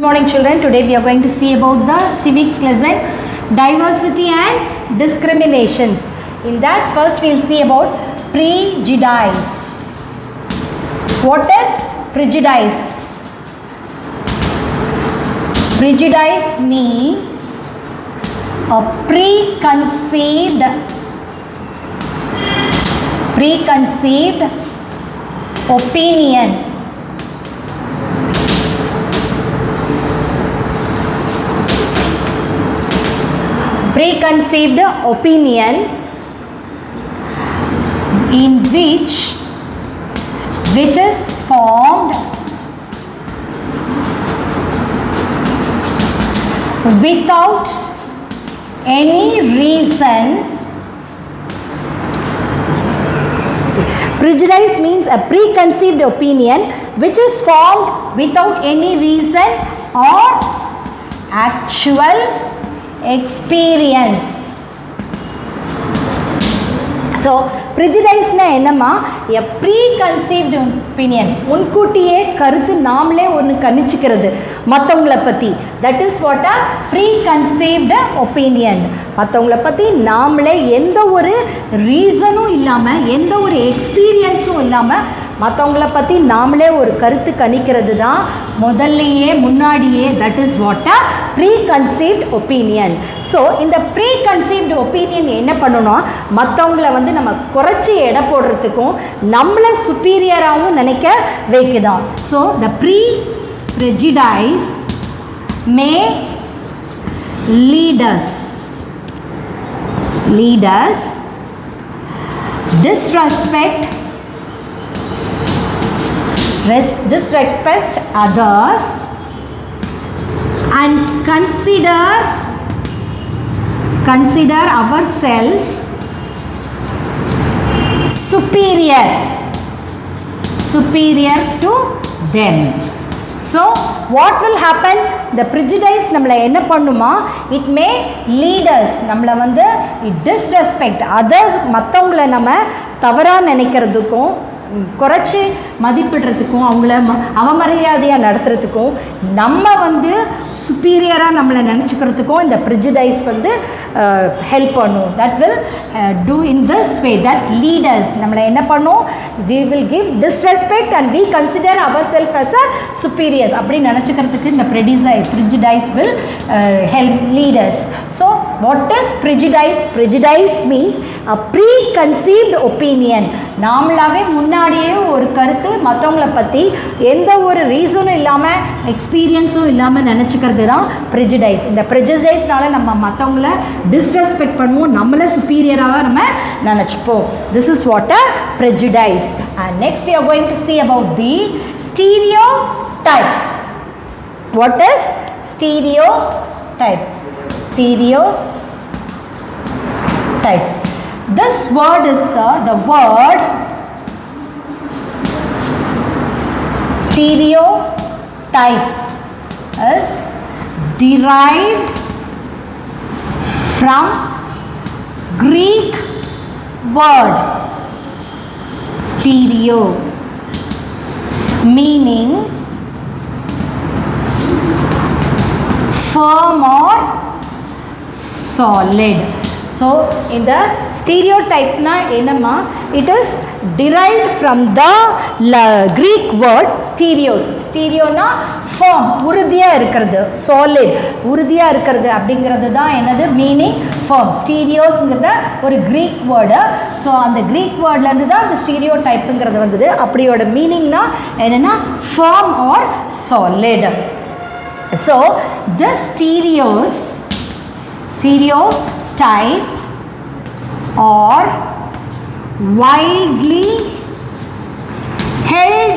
Morning children, today we are going to see about the civics lesson, diversity and discriminations. In that first we will see about prejudice. What is prejudice? Prejudice means a preconceived opinion. Preconceived opinion in which is formed without any reason. Prejudice means a preconceived opinion which is formed without any reason or actual experience. So prejudice na enna a preconceived opinion, முன்கூட்டியே கருத்து நாமளே ஒன்னு கணிச்சிக்கிறது மத்தவங்கள பத்தி. That is what a preconceived opinion. மத்தவங்கள பத்தி நாமளே எந்த ஒரு ரீசனும் இல்லாம எந்த ஒரு எக்ஸ்பீரியன்ஸும் இல்லாம மற்றவங்கள பற்றி நாமளே ஒரு கருத்து கணிக்கிறது தான் முதல்லையே முன்னாடியே. That is what a preconceived opinion. So இந்த ப்ரீகன்சீவ்டு ஒப்பீனியன் என்ன பண்ணணும், மற்றவங்கள வந்து நம்ம குறைச்சி எடை போடுறதுக்கும் நம்மளை சுப்பீரியராகவும் நினைக்க வைக்குதான். So the prejudice may lead us disrespect others and consider ourselves superior to them. So what will happen, the prejudice நம்மளை என்ன பண்ணுமா, it may lead us, நம்மளை வந்து disrespect others, மற்றவங்களை நம்ம தவறாக நினைக்கிறதுக்கும் குறைச்சி மதிப்பிடுறதுக்கும் அவங்கள அவமரியாதையாக நடத்துறதுக்கும் நம்ம வந்து சுப்பீரியராக நம்மளை நினச்சிக்கிறதுக்கும் இந்த ப்ரிஜுடைஸ் வந்து ஹெல்ப் பண்ணும். That will do in this way, that leaders நம்மளை என்ன பண்ணும், we will give disrespect and we consider our self as a superiors அப்படி நினச்சிக்கிறதுக்கு இந்த prejudice will help leaders. So what is prejudice? Prejudice means a preconceived opinion. நாமளாவே முன்னாடியே ஒரு கருத்து மற்றவங்களை பற்றி எந்த ஒரு ரீசனும் இல்லாமல் எக்ஸ்பீரியன்ஸும் இல்லாமல் நினச்சிக்கிறது தான் ப்ரிஜுடைஸ். இந்த ப்ரிஜுடைஸ்னால நம்ம மற்றவங்கள டிஸ்ரெஸ்பெக்ட் பண்ணுவோம், நம்மளை சுப்பீரியராக நம்ம நினச்சிப்போம். This is what a prejudice. And next we are going to see about the stereotype. What is stereotype? This word is the word stereotype is derived from Greek word stereo meaning firm or solid. So in the stereotype na enama, it is derived from the Greek word stereos. Stereo na firm, உறுதியா இருக்கிறது, solid உறுதியா இருக்கிறது அப்படிங்கிறது தான் என்னது meaning firm. ஸ்டீரியோஸ்ங்கிறத ஒரு Greek word. So அந்த Greek வேர்ட்லேருந்து தான் அந்த ஸ்டீரியோடைப்புங்கிறது வந்தது. அப்படியோட மீனிங்னா என்னென்னா firm or solid. So this stereotype or widely held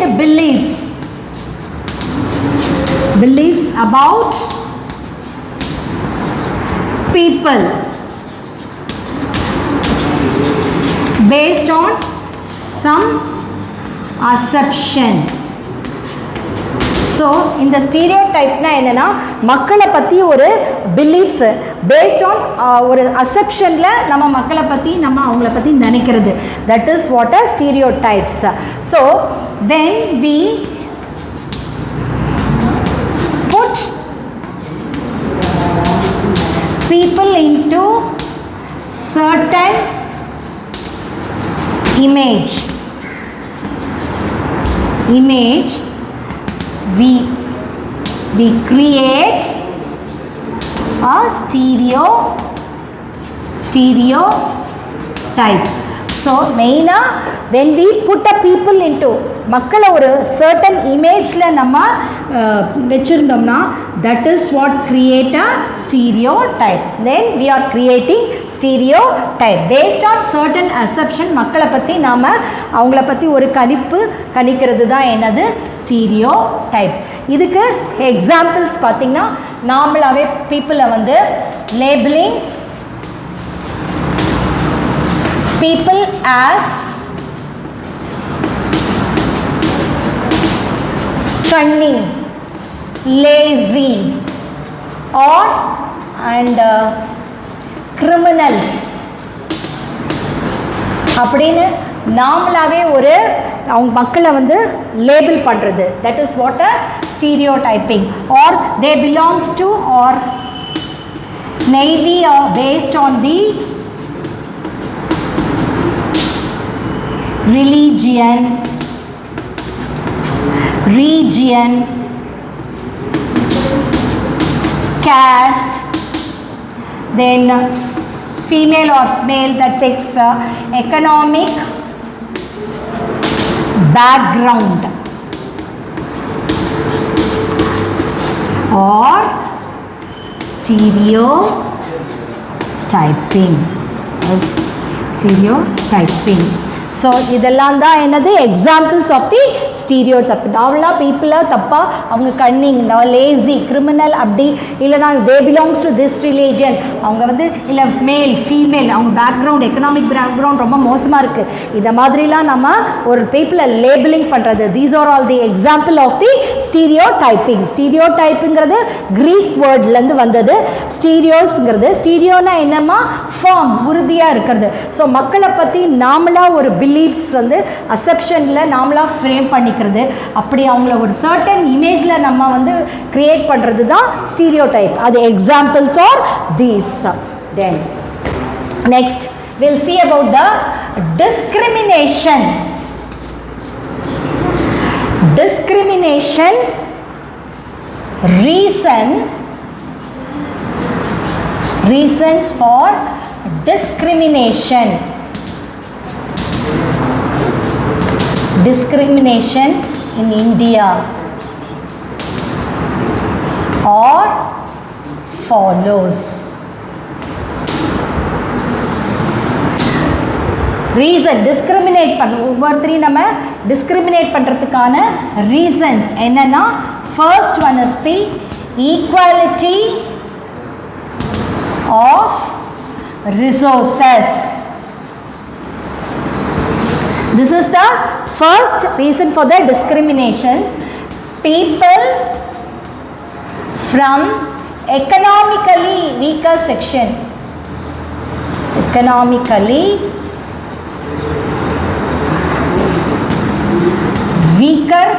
beliefs about people based on some assumption. So இந்த ஸ்டீரியோடைப்னா என்னென்னா மக்களை பற்றி ஒரு பிலீஃப்ஸு பேஸ்ட் ஆன் ஒரு அசெப்ஷனில் நம்ம மக்களை பற்றி நம்ம அவங்கள பற்றி நினைக்கிறது. That is what are stereotypes. So when we put into certain image we create a stereotype. So main when we put a people into மக்களை ஒரு certain imageல நம்ம வெச்சிருந்தோம்னா that is what create a stereotype. Then we are creating stereotype based on certain assumption. மக்களை பற்றி நாம் அவங்கள பற்றி ஒரு கணிக்கிறது தான் என்னது stereotype. இதுக்கு எக்ஸாம்பிள்ஸ் பார்த்திங்கன்னா நார்மலாகவே பீப்புளை வந்து labeling people as cunning, lazy or criminals அப்படின்னு நார்மலாகவே ஒரு அவங்க மக்களை வந்து லேபிள் பண்ணுறது, that is what a stereotyping. Or they belongs to or maybe based on the religion, region, caste, then female or male, that sex, economic background or stereotyping. Stereotyping. So இதெல்லாம் தான் என்னது எக்ஸாம்பிள்ஸ் ஆஃப் தி ஸ்டீரியோடைப். நார்மலாக பீப்புளாக தப்பாக அவங்க Canning, lazy, criminal அப்படி இல்லைனா தே belongs to this religion, அவங்க வந்து இல்லை மேல் ஃபீமேல், அவங்க பேக்ரவுண்ட் எக்கனாமிக் பேக்ரவுண்ட் ரொம்ப மோசமாக இருக்குது, இதை மாதிரிலாம் நம்ம ஒரு பீப்புளை லேபிளிங் பண்ணுறது. These are all the example of the stereotyping. ஸ்டீரியோடைப்புங்கிறது க்ரீக் வேர்ட்லேருந்து வந்தது. ஸ்டீரியோஸ்ங்கிறது, ஸ்டீரியோனா என்னம்மா, ஃபார்ம், உறுதியாக இருக்கிறது. ஸோ மக்களை பற்றி நாமளாக ஒரு பிலீஃப்ஸ் வந்து அசெப்ஷனில் நாமளாக ஃப்ரேம் பண்ணிக்கிறது, அப்படி அவங்கள ஒரு சர்டன் இமேஜில் நம்ம வந்து க்ரியேட் பண்ணுறது தான் ஸ்டீரியோடைப். அது examples are these. Then next we'll see about the discrimination. Discrimination reasons for discrimination. Discrimination in India or follows. Reason discriminate பண்ண ஒவ்வொருத்தரையும் நம்ம டிஸ்கிரிமினேட் பண்ணுறதுக்கான ரீசன்ஸ் என்னென்னா, first one is the equality of resources. This is the first reason for the discriminations. People from economically weaker section, economically weaker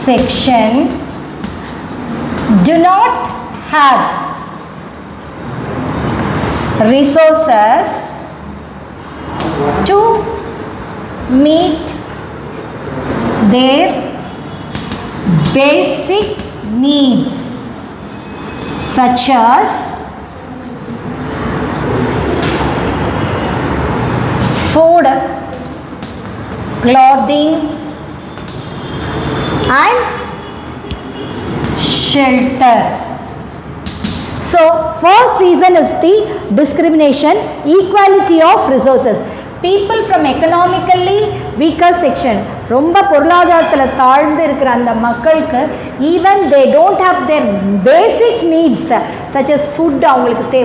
section do not have resources to meet their basic needs such as food, clothing and shelter. So first reason is the discrimination, equality of resources. People from economically weaker section, ரொம்ப பொருளாதாரத்தில் தாழ்ந்து இருக்கிற அந்த மக்களுக்கு even they don't have their basic needs such as food, அவங்களுக்கு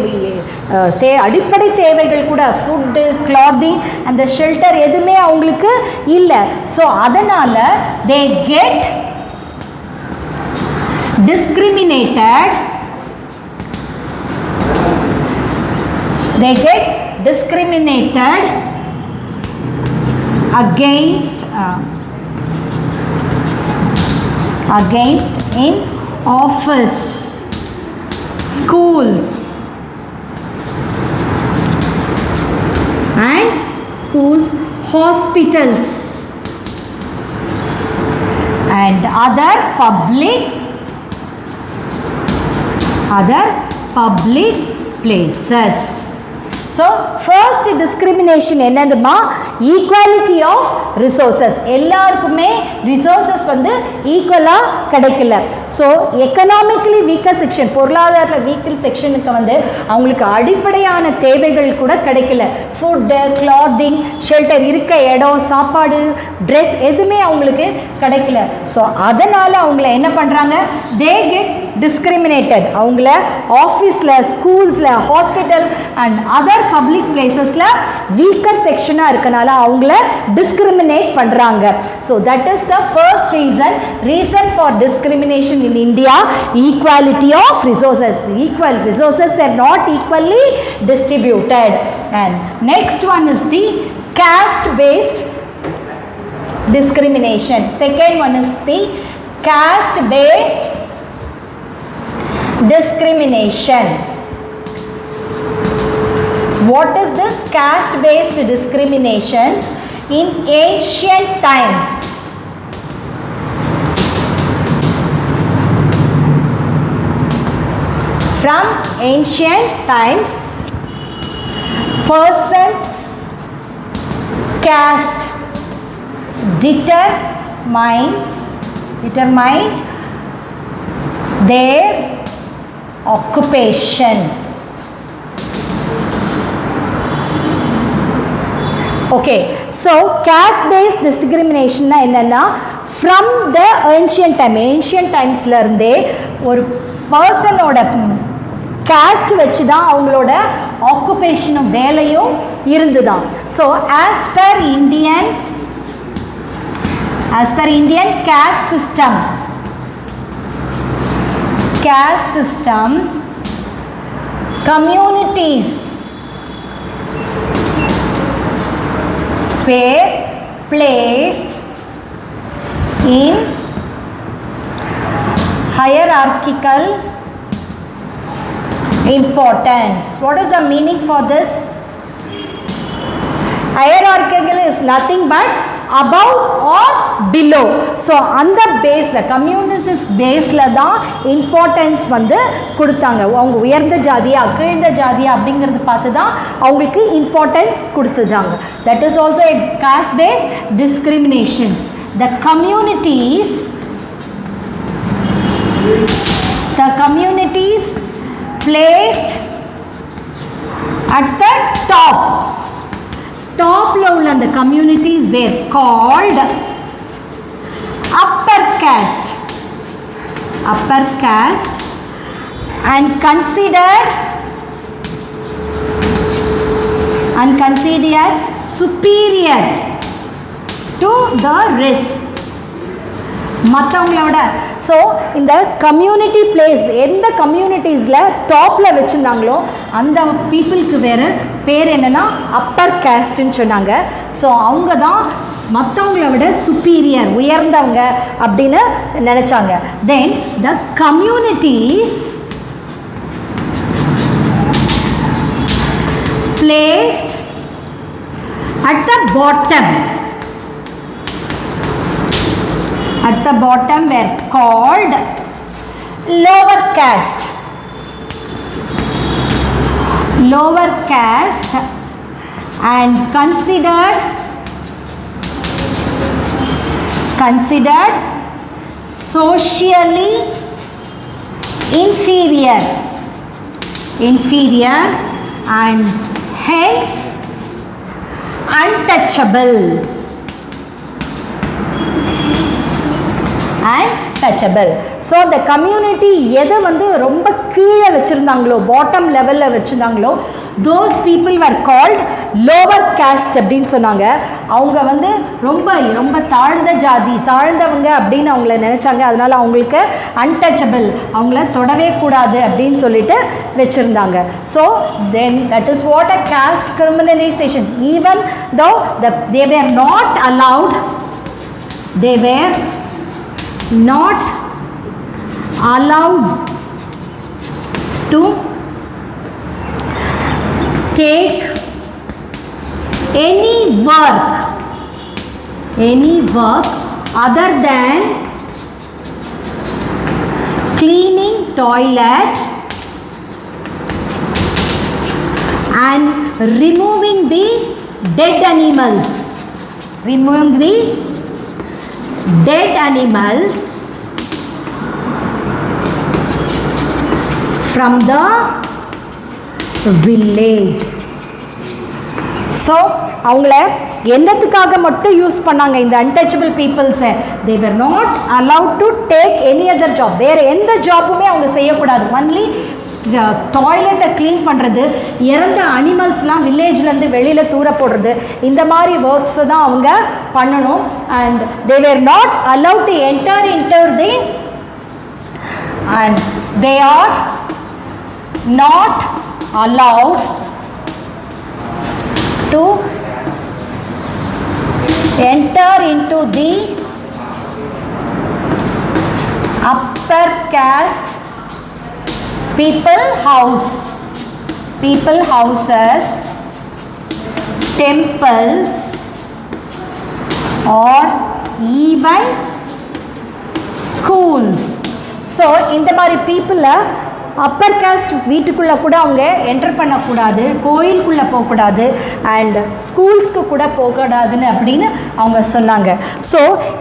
அடிப்படை தேவைகள் கூட ஃபுட்டு, கிளாத்திங், அந்த ஷெல்டர் எதுவுமே அவங்களுக்கு இல்லை. ஸோ அதனால் they get discriminated against in office, schools schools, hospitals, and other public places. So first discrimination என்னதுமா, equality of resources. எல்லாருக்குமே resources வந்து ஈக்குவலாக கிடைக்கல. ஸோ எக்கனாமிக்கலி வீக்கர் செக்ஷன், பொருளாதார வீக்கர் செக்ஷனுக்கு வந்து அவங்களுக்கு அடிப்படையான தேவைகள் கூட கிடைக்கல. ஃபுட்டு, கிளாத்திங், ஷெல்டர், இருக்க இடம், சாப்பாடு, ட்ரெஸ் எதுவுமே அவங்களுக்கு கிடைக்கல. ஸோ அதனால் அவங்கள என்ன பண்ணுறாங்க, they get discriminated. அவங்கள ஆஃபீஸில், ஸ்கூல்ஸில், ஹாஸ்பிட்டல் அண்ட் அதர் பப்ளிக் பிளேசஸில் வீக்கர் செக்ஷனாக இருக்கனால அவங்கள டிஸ்கிரிமினேட் பண்ணுறாங்க. So that is the first reason for discrimination in India, equality of resources. Equal resources were not equally distributed. And next one is the caste based discrimination. Second one is the caste based discrimination. What is this caste based discrimination? In ancient times, from ancient times, persons caste determine their occupation. Okay, so caste based discrimination என்னன்னா, from the ancient timesல இருந்தே ஒரு பர்சனோட caste வச்சு தான் அவங்களோட ஆக்குபேஷனும் வேலையும் இருந்துதான். So as per Indian caste system, communities were placed in hierarchical importance. What is the meaning for this? Hierarchical is nothing but above or below. So அந்த பேஸில், கம்யூனிஸ்ட் பேஸில் தான் இம்பார்ட்டன்ஸ் வந்து கொடுத்தாங்க. அவங்க உயர்ந்த ஜாதியா கீழ்ந்த ஜாதியா அப்படிங்கிறது பார்த்து தான் அவங்களுக்கு இம்பார்ட்டன்ஸ் கொடுத்துதாங்க. That is also a caste based discriminations. The communities placed at the டாப்ல உள்ள அந்த communities were called upper caste and considered superior to the rest. மற்றவங்களோட. ஸோ இந்த கம்யூனிட்டி பிளேஸ் எந்த கம்யூனிட்டிஸில் டாப்பில் வச்சுருந்தாங்களோ அந்த பீப்புளுக்கு வேறு பேர் என்னென்னா அப்பர் கேஸ்ட்டுன்னு சொன்னாங்க. ஸோ அவங்க தான் மற்றவங்கள விட சுப்பீரியர், உயர்ந்தவங்க அப்படின்னு நினச்சாங்க. தென் த communities placed at the bottom were called lower caste and considered socially inferior and hence untouchable. So the community எதை வந்து ரொம்ப கீழே வச்சுருந்தாங்களோ, பாட்டம் லெவலில் வச்சுருந்தாங்களோ, those people were called lower caste அப்படின்னு சொன்னாங்க. அவங்க வந்து ரொம்ப ரொம்ப தாழ்ந்த ஜாதி, தாழ்ந்தவங்க அப்படின்னு அவங்கள நினச்சாங்க. அதனால் அவங்களுக்கு untouchable, அவங்கள தொடவே கூடாது அப்படின்னு சொல்லிட்டு வச்சுருந்தாங்க. So then that is what a caste criminalization. Even though they were not allowed to take any work other than cleaning toilet and removing the dead animals. Removing the dead animals from the village. So அவங்கள என்னத்துக்காக மட்டும் use பண்ணாங்க இந்த untouchable பீப்புள்ஸை? They were not allowed to take any other job. வேறு எந்த ஜாப்புமே அவங்க செய்யக்கூடாது. ஒன்லி டாய்லெட்டை க்ளீன் பண்ணுறது, இறந்த அனிமல்ஸ்லாம் வில்லேஜ்லேருந்து வெளியில் தூர போடுறது, இந்த மாதிரி ஒர்க்ஸை தான் அவங்க பண்ணணும். And they were not allowed to enter inter the and they are not allowed to enter into the upper caste people houses, temples or even schools. So இந்த மாதிரி people அப்பர் காஸ்ட் வீட்டுக்குள்ளே கூட அவங்க என்டர் பண்ணக்கூடாது, கோயிலுக்குள்ளே போகக்கூடாது, and ஸ்கூல்ஸ்க்கு கூட போகக்கூடாதுன்னு அப்படின்னு அவங்க சொன்னாங்க. ஸோ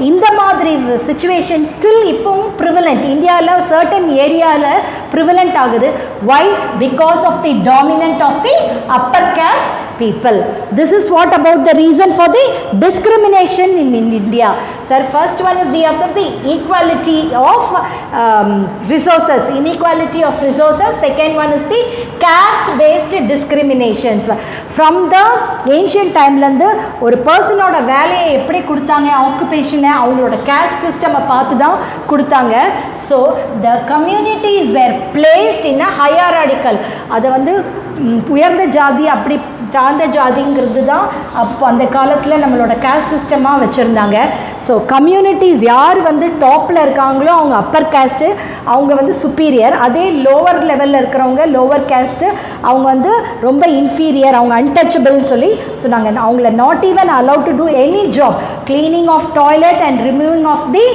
இந்த மாதிரி சிச்சுவேஷன் ஸ்டில் இப்போவும் ப்ரிவலண்ட் இந்தியாவில் சர்டன் ஏரியாவில் ப்ரிவலண்ட் ஆகுது. Why? Because of the dominant of the upper caste people. This is what about the reason for the discrimination in India. Sir, first one is we have the equality of resources, inequality of resources. Second one is the caste based discriminations. From the ancient time lande ஒரு பர்சனோட வேலையை எப்படி கொடுத்தாங்க, ஆக்குபேஷனை அவங்களோட caste system பார்த்து தான் கொடுத்தாங்க. So the communities were placed in a hierarchical, அதை வந்து உயர்ந்த ஜாதி அப்படி சார்ந்த ஜாதிங்கிறது தான் அப்போ அந்த காலத்தில் நம்மளோட கேஸ்ட் சிஸ்டமாக வச்சுருந்தாங்க. ஸோ கம்யூனிட்டிஸ் யார் வந்து டாப்பில் இருக்காங்களோ அவங்க அப்பர் கேஸ்ட்டு, அவங்க வந்து சுப்பீரியர். அதே லோவர் லெவலில் இருக்கிறவங்க லோவர் கேஸ்ட்டு, அவங்க வந்து ரொம்ப இன்ஃபீரியர், அவங்க அன்டச்சபிள்னு சொல்லி சொன்னாங்க. அவங்கள not even allowed to do any job. Cleaning of toilet and removing of the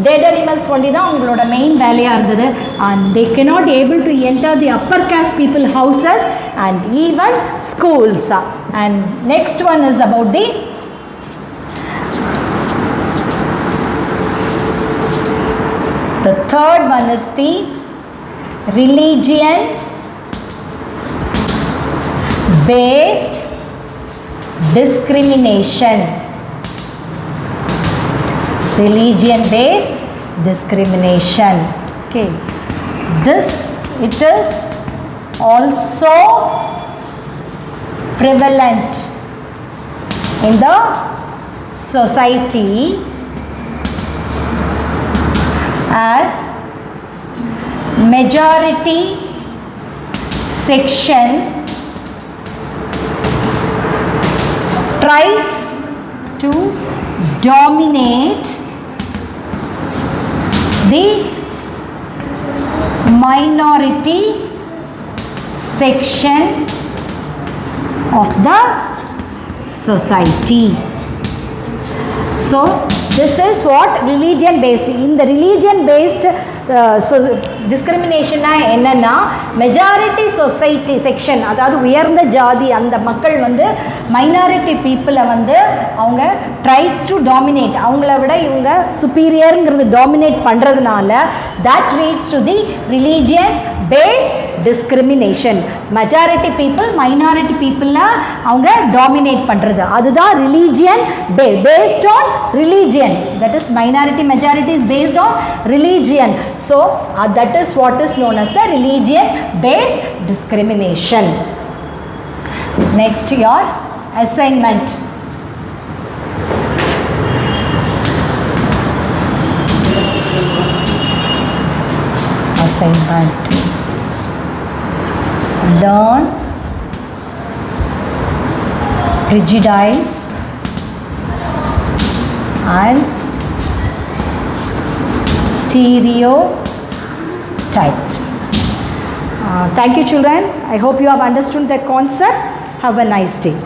dead animals ஒண்டி தான் அவங்களோட மெயின் வேலையாக இருந்தது. And they cannot able to enter the upper caste people houses and even schools. And next one is about the third one is the religion based discrimination. Religion based discrimination. Okay, this it is also prevalent in the society as majority section tries to dominate the minority section of the society. So this is what religion based. In the religion based so discrimination என்னன்னா majority society section, அதாவது உயர்ந்த ஜாதி அந்த மக்கள் வந்து minority பீப்புளை வந்து அவங்க ட்ரைஸ் டு டாமினேட், அவங்கள விட இவங்க சுப்பீரியருங்கிறது டாமினேட் பண்ணுறதுனால that leads to the religion based discrimination. Majority people minority பீப்புளை அவங்க டாமினேட் பண்ணுறது, அதுதான் religion based on religion. That is minority majority is based on religion. So that is what is known as the religion based discrimination. Next, your assignment. Learn, prejudice and stereotype. Thank you children. I hope you have understood the concept. Have a nice day.